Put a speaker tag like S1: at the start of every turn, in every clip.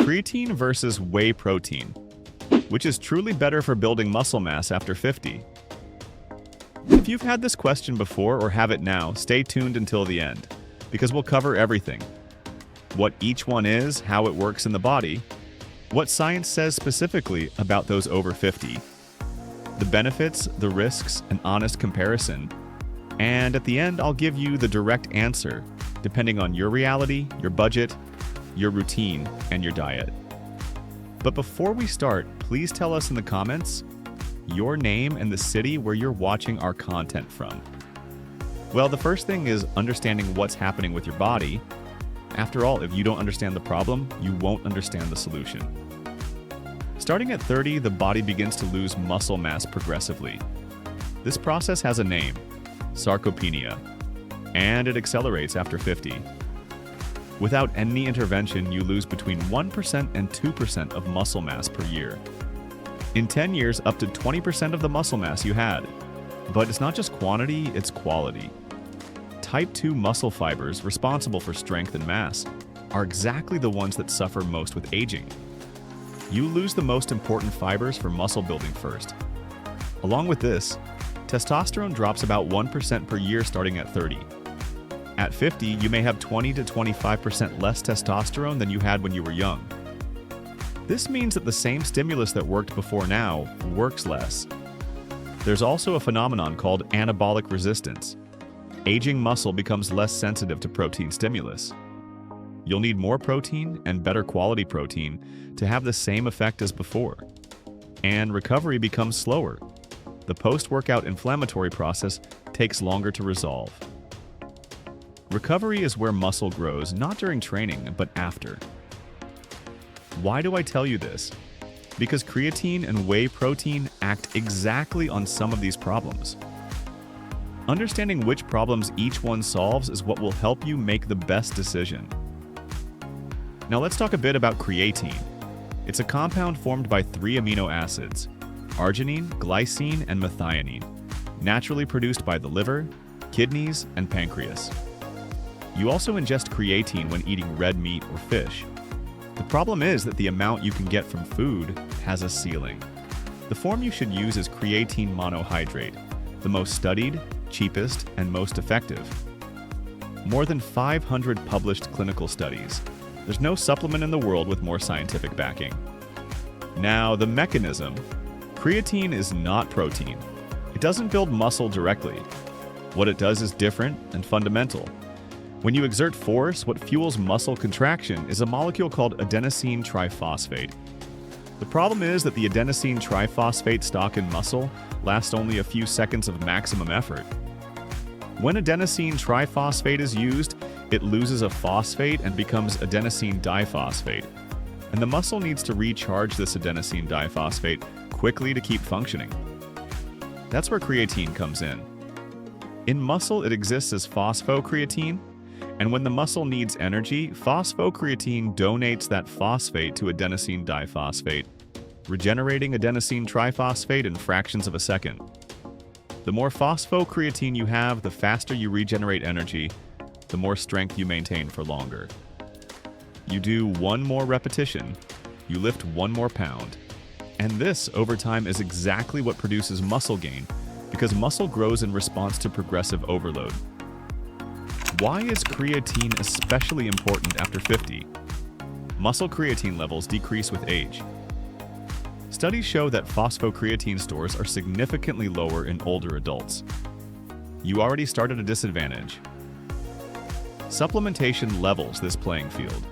S1: Creatine versus whey protein. Which is truly better for building muscle mass after 50? If you've had this question before or have it now, stay tuned until the end, because we'll cover everything. What each one is, how it works in the body, what science says specifically about those over 50, the benefits, the risks, an honest comparison, and at the end I'll give you the direct answer, depending on your reality, your budget, your routine, and your diet. But before we start, please tell us in the comments your name and the city where you're watching our content from. Well, the first thing is understanding what's happening with your body. After all, if you don't understand the problem, you won't understand the solution. Starting at 30, the body begins to lose muscle mass progressively. This process has a name, sarcopenia, and it accelerates after 50. Without any intervention, you lose between 1% and 2% of muscle mass per year. In 10 years, up to 20% of the muscle mass you had. But it's not just quantity, it's quality. Type 2 muscle fibers, responsible for strength and mass, are exactly the ones that suffer most with aging. You lose the most important fibers for muscle building first. Along with this, testosterone drops about 1% per year starting at 30. At 50, you may have 20 to 25% less testosterone than you had when you were young. This means that the same stimulus that worked before now works less. There's also a phenomenon called anabolic resistance. Aging muscle becomes less sensitive to protein stimulus. You'll need more protein and better quality protein to have the same effect as before. And recovery becomes slower. The post-workout inflammatory process takes longer to resolve. Recovery is where muscle grows, not during training, but after. Why do I tell you this? Because creatine and whey protein act exactly on some of these problems. Understanding which problems each one solves is what will help you make the best decision. Now let's talk a bit about creatine. It's a compound formed by 3 amino acids, arginine, glycine, and methionine, naturally produced by the liver, kidneys, and pancreas. You also ingest creatine when eating red meat or fish. The problem is that the amount you can get from food has a ceiling. The form you should use is creatine monohydrate, the most studied, cheapest, and most effective. More than 500 published clinical studies. There's no supplement in the world with more scientific backing. Now, the mechanism. Creatine is not protein. It doesn't build muscle directly. What it does is different and fundamental. When you exert force, what fuels muscle contraction is a molecule called adenosine triphosphate. The problem is that the adenosine triphosphate stock in muscle lasts only a few seconds of maximum effort. When adenosine triphosphate is used, it loses a phosphate and becomes adenosine diphosphate. And the muscle needs to recharge this adenosine diphosphate quickly to keep functioning. That's where creatine comes in. In muscle, it exists as phosphocreatine, and when the muscle needs energy, phosphocreatine donates that phosphate to adenosine diphosphate, regenerating adenosine triphosphate in fractions of a second. The more phosphocreatine you have, the faster you regenerate energy, the more strength you maintain for longer. You do one more repetition, you lift one more pound. And this, over time, is exactly what produces muscle gain, because muscle grows in response to progressive overload. Why is creatine especially important after 50? Muscle creatine levels decrease with age. Studies show that phosphocreatine stores are significantly lower in older adults. You already start at a disadvantage. Supplementation levels this playing field.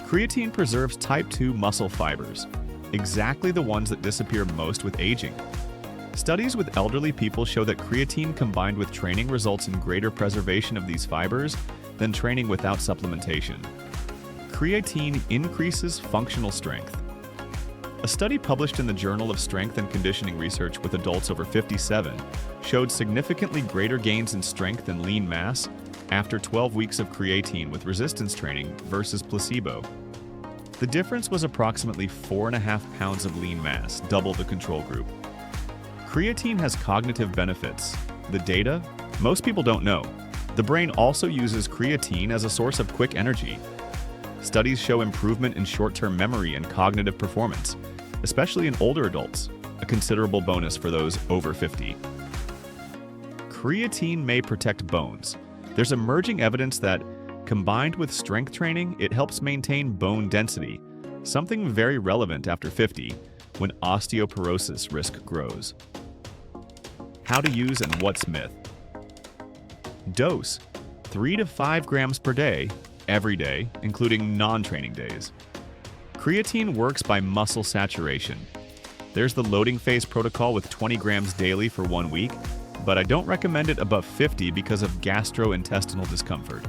S1: Creatine preserves type 2 muscle fibers, exactly the ones that disappear most with aging. Studies with elderly people show that creatine combined with training results in greater preservation of these fibers than training without supplementation. Creatine increases functional strength. A study published in the Journal of Strength and Conditioning Research with adults over 57 showed significantly greater gains in strength and lean mass after 12 weeks of creatine with resistance training versus placebo. The difference was approximately 4.5 pounds of lean mass, double the control group. Creatine has cognitive benefits. The data? Most people don't know. The brain also uses creatine as a source of quick energy. Studies show improvement in short-term memory and cognitive performance, especially in older adults, a considerable bonus for those over 50. Creatine may protect bones. There's emerging evidence that, combined with strength training, it helps maintain bone density, something very relevant after 50, when osteoporosis risk grows. How to use and what's myth. Dose: 3 to 5 grams per day, every day, including non-training days. Creatine works by muscle saturation. There's the loading phase protocol with 20 grams daily for 1 week, but I don't recommend it above 50 because of gastrointestinal discomfort.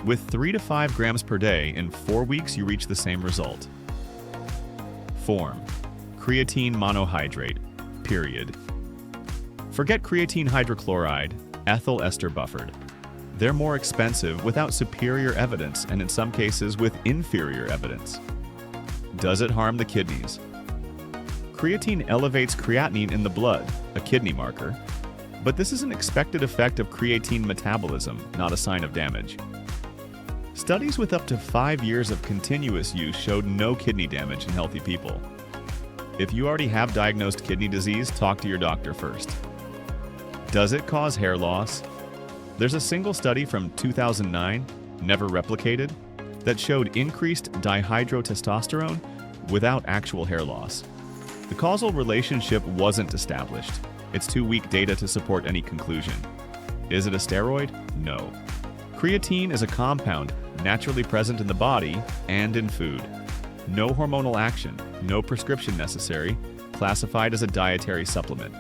S1: With 3 to 5 grams per day, in 4 weeks you reach the same result. Form: creatine monohydrate, period. Forget creatine hydrochloride, ethyl ester buffered. They're more expensive without superior evidence and in some cases with inferior evidence. Does it harm the kidneys? Creatine elevates creatinine in the blood, a kidney marker, but this is an expected effect of creatine metabolism, not a sign of damage. Studies with up to 5 years of continuous use showed no kidney damage in healthy people. If you already have diagnosed kidney disease, talk to your doctor first. Does it cause hair loss? There's a single study from 2009, never replicated, that showed increased dihydrotestosterone without actual hair loss. The causal relationship wasn't established. It's too weak data to support any conclusion. Is it a steroid? No. Creatine is a compound naturally present in the body and in food. No hormonal action, no prescription necessary, classified as a dietary supplement.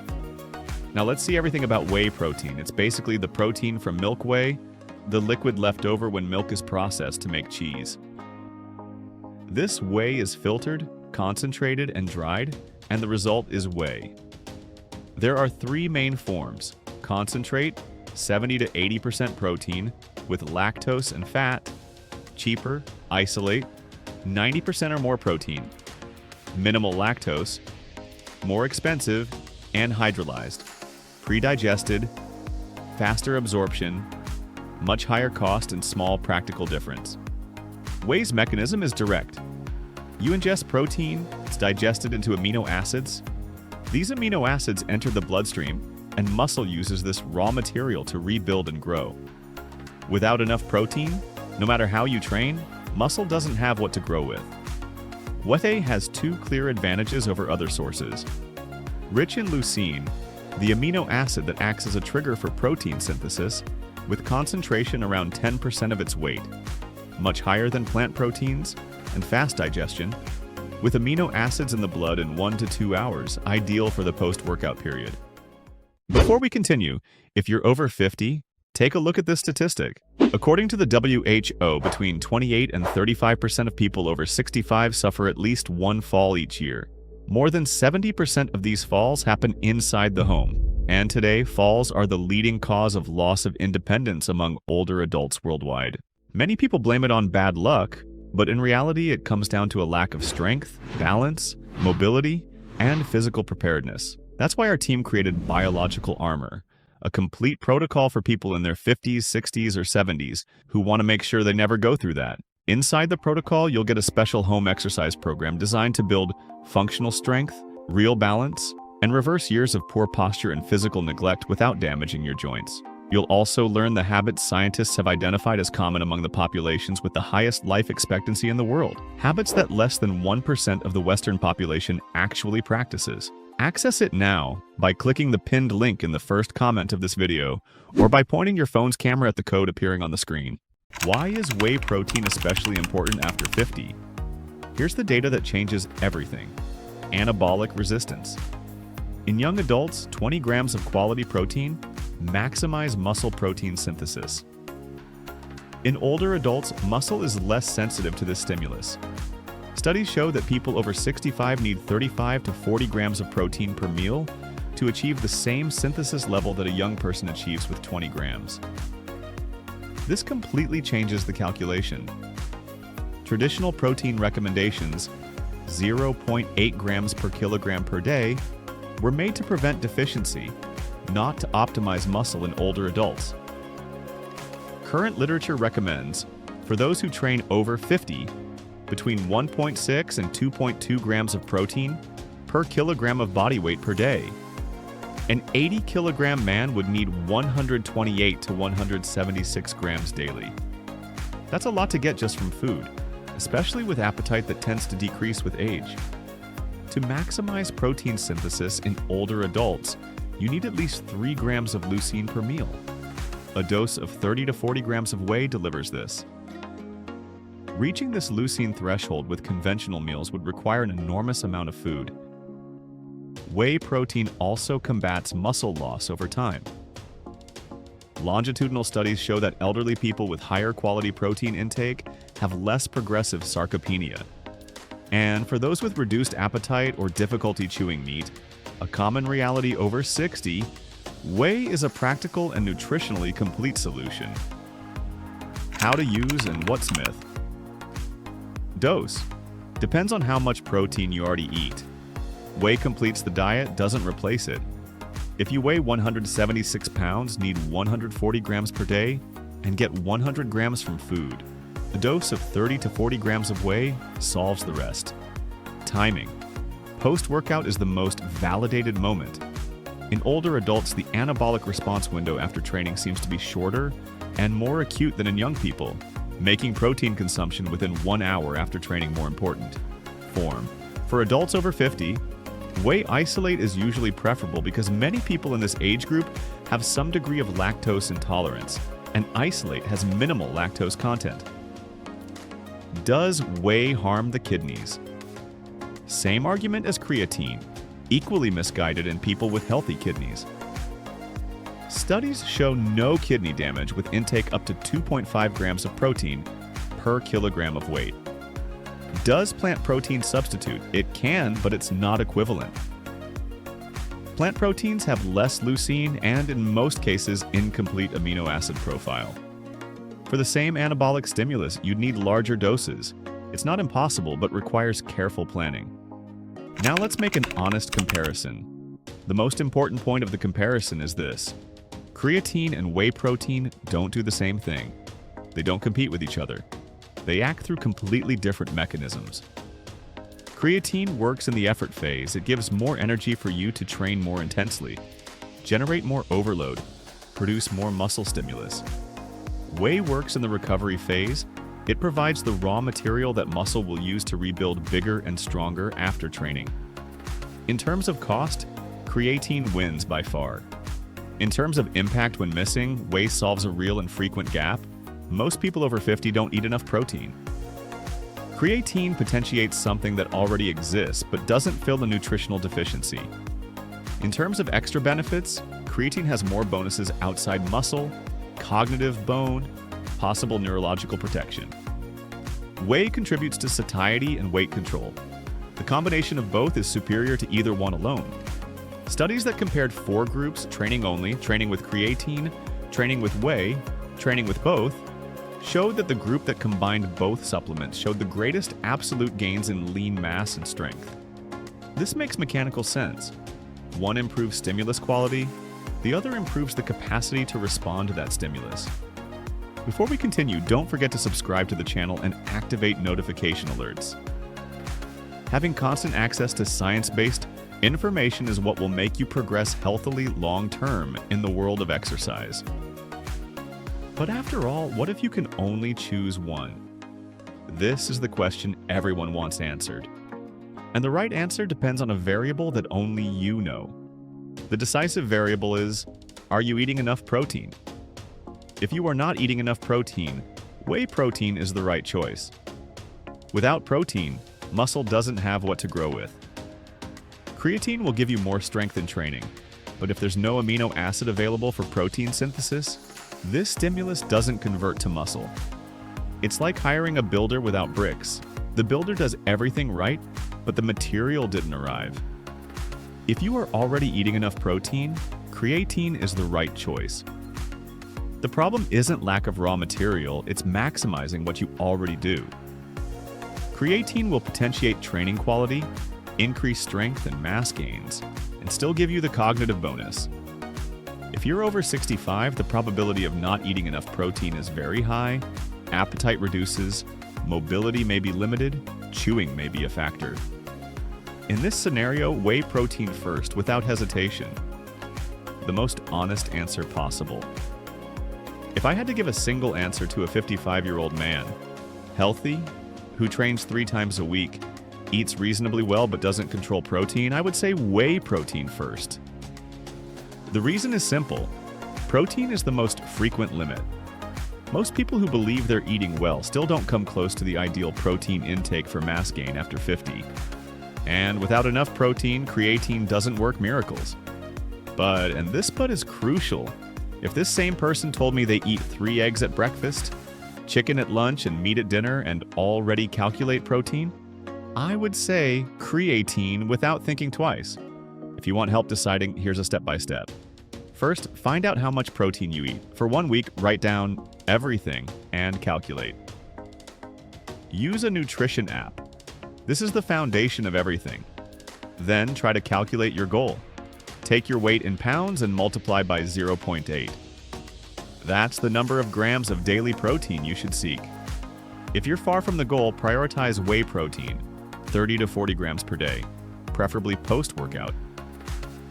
S1: Now let's see everything about whey protein. It's basically the protein from milk whey, the liquid left over when milk is processed to make cheese. This whey is filtered, concentrated, and dried, and the result is whey. There are 3 main forms: concentrate, 70 to 80% protein, with lactose and fat; cheaper, isolate, 90% or more protein; minimal lactose, more expensive, and hydrolyzed; pre-digested, faster absorption, much higher cost and small practical difference. Whey's mechanism is direct. You ingest protein, it's digested into amino acids. These amino acids enter the bloodstream, and muscle uses this raw material to rebuild and grow. Without enough protein, no matter how you train, muscle doesn't have what to grow with. Whey has 2 clear advantages over other sources. Rich in leucine, the amino acid that acts as a trigger for protein synthesis, with concentration around 10% of its weight, much higher than plant proteins, and fast digestion, with amino acids in the blood in 1 to 2 hours, ideal for the post-workout period. Before we continue, if you're over 50, take a look at this statistic. According to the WHO, between 28 and 35% of people over 65 suffer at least 1 fall each year. More than 70% of these falls happen inside the home, and today falls are the leading cause of loss of independence among older adults worldwide. Many people blame it on bad luck, but in reality it comes down to a lack of strength, balance, mobility, and physical preparedness. That's why our team created Biological Armor, a complete protocol for people in their 50s, 60s, or 70s who want to make sure they never go through that. Inside the protocol, you'll get a special home exercise program designed to build functional strength, real balance, and reverse years of poor posture and physical neglect without damaging your joints. You'll also learn the habits scientists have identified as common among the populations with the highest life expectancy in the world, habits that less than 1% of the Western population actually practices. Access it now by clicking the pinned link in the first comment of this video, or by pointing your phone's camera at the code appearing on the screen. Why is whey protein especially important after 50? Here's the data that changes everything. Anabolic resistance. In young adults, 20 grams of quality protein maximize muscle protein synthesis. In older adults, muscle is less sensitive to this stimulus. Studies show that people over 65 need 35 to 40 grams of protein per meal to achieve the same synthesis level that a young person achieves with 20 grams. This completely changes the calculation. Traditional protein recommendations, 0.8 grams per kilogram per day, were made to prevent deficiency, not to optimize muscle in older adults. Current literature recommends For those who train over 50, between 1.6 and 2.2 grams of protein per kilogram of body weight per day. An 80-kilogram man would need 128 to 176 grams daily. That's a lot to get just from food, especially with appetite that tends to decrease with age. To maximize protein synthesis in older adults, you need at least 3 grams of leucine per meal. A dose of 30 to 40 grams of whey delivers this. Reaching this leucine threshold with conventional meals would require an enormous amount of food. Whey protein also combats muscle loss over time. Longitudinal studies show that elderly people with higher quality protein intake have less progressive sarcopenia. And for those with reduced appetite or difficulty chewing meat, a common reality over 60, whey is a practical and nutritionally complete solution. How to use and what's myth? Dose. Depends on how much protein you already eat. Whey completes the diet, doesn't replace it. If you weigh 176 pounds, need 140 grams per day, and get 100 grams from food. A dose of 30 to 40 grams of whey solves the rest. Timing. Post-workout is the most validated moment. In older adults, the anabolic response window after training seems to be shorter and more acute than in young people, making protein consumption within 1 hour after training more important. Form. For adults over 50, whey isolate is usually preferable because many people in this age group have some degree of lactose intolerance, and isolate has minimal lactose content. Does whey harm the kidneys? Same argument as creatine, equally misguided in people with healthy kidneys. Studies show no kidney damage with intake up to 2.5 grams of protein per kilogram of weight. Does plant protein substitute? It can, but it's not equivalent. Plant proteins have less leucine and, in most cases, incomplete amino acid profile. For the same anabolic stimulus, you'd need larger doses. It's not impossible, but requires careful planning. Now let's make an honest comparison. The most important point of the comparison is this. Creatine and whey protein don't do the same thing. They don't compete with each other. They act through completely different mechanisms. Creatine works in the effort phase. It gives more energy for you to train more intensely, generate more overload, produce more muscle stimulus. Whey works in the recovery phase. It provides the raw material that muscle will use to rebuild bigger and stronger after training. In terms of cost, creatine wins by far. In terms of impact when missing, whey solves a real and frequent gap. Most people over 50 don't eat enough protein. Creatine potentiates something that already exists but doesn't fill a nutritional deficiency. In terms of extra benefits, creatine has more bonuses outside muscle, cognitive, bone, possible neurological protection. Whey contributes to satiety and weight control. The combination of both is superior to either one alone. Studies that compared 4 groups, training only, training with creatine, training with whey, training with both, showed that the group that combined both supplements showed the greatest absolute gains in lean mass and strength. This makes mechanical sense. One improves stimulus quality, the other improves the capacity to respond to that stimulus. Before we continue, don't forget to subscribe to the channel and activate notification alerts. Having constant access to science-based information is what will make you progress healthily long-term in the world of exercise. But after all, what if you can only choose one? This is the question everyone wants answered. And the right answer depends on a variable that only you know. The decisive variable is, are you eating enough protein? If you are not eating enough protein, whey protein is the right choice. Without protein, muscle doesn't have what to grow with. Creatine will give you more strength in training, but if there's no amino acid available for protein synthesis, this stimulus doesn't convert to muscle. It's like hiring a builder without bricks. The builder does everything right, but the material didn't arrive. If you are already eating enough protein, creatine is the right choice. The problem isn't lack of raw material, it's maximizing what you already do. Creatine will potentiate training quality, increase strength and mass gains, and still give you the cognitive bonus. If you're over 65, the probability of not eating enough protein is very high, appetite reduces, mobility may be limited, chewing may be a factor. In this scenario, whey protein first without hesitation. The most honest answer possible. If I had to give a single answer to a 55-year-old man, healthy, who trains 3 times a week, eats reasonably well but doesn't control protein, I would say whey protein first. The reason is simple. Protein is the most frequent limit. Most people who believe they're eating well still don't come close to the ideal protein intake for mass gain after 50. And without enough protein, creatine doesn't work miracles. But is crucial. If this same person told me they eat 3 eggs at breakfast, chicken at lunch, and meat at dinner and already calculate protein, I would say creatine without thinking twice. If you want help deciding, here's a step-by-step. First, find out how much protein you eat. For 1 week, write down everything and calculate. Use a nutrition app. This is the foundation of everything. Then try to calculate your goal. Take your weight in pounds and multiply by 0.8. That's the number of grams of daily protein you should seek. If you're far from the goal, prioritize whey protein, 30 to 40 grams per day, preferably post-workout.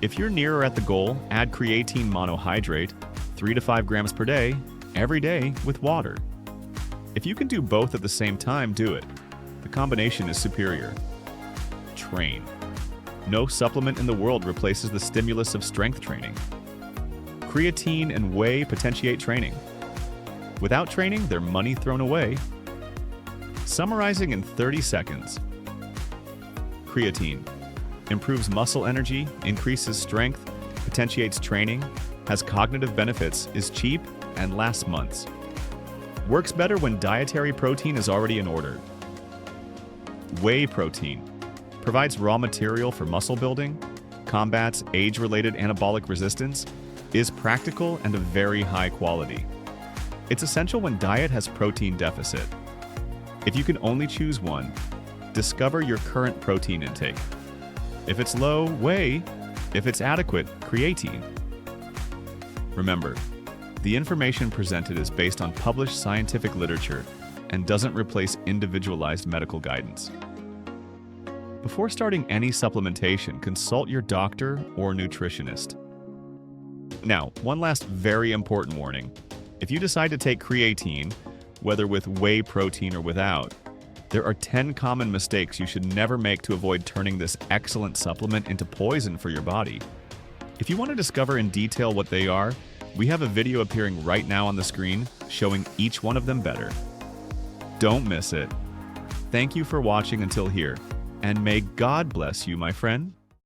S1: If you're near or at the goal, add creatine monohydrate, 3 to 5 grams per day, every day with water. If you can do both at the same time, do it. The combination is superior. Train. No supplement in the world replaces the stimulus of strength training. Creatine and whey potentiate training. Without training, they're money thrown away. Summarizing in 30 seconds. Creatine improves muscle energy, increases strength, potentiates training, has cognitive benefits, is cheap, and lasts months. Works better when dietary protein is already in order. Whey protein provides raw material for muscle building, combats age-related anabolic resistance, is practical and of very high quality. It's essential when diet has protein deficit. If you can only choose one, discover your current protein intake. If it's low, whey. If it's adequate, creatine. Remember, the information presented is based on published scientific literature and doesn't replace individualized medical guidance. Before starting any supplementation, consult your doctor or nutritionist. Now, one last very important warning. If you decide to take creatine, whether with whey protein or without, there are 10 common mistakes you should never make to avoid turning this excellent supplement into poison for your body. If you want to discover in detail what they are, we have a video appearing right now on the screen showing each one of them better. Don't miss it. Thank you for watching until here, and may God bless you, my friend.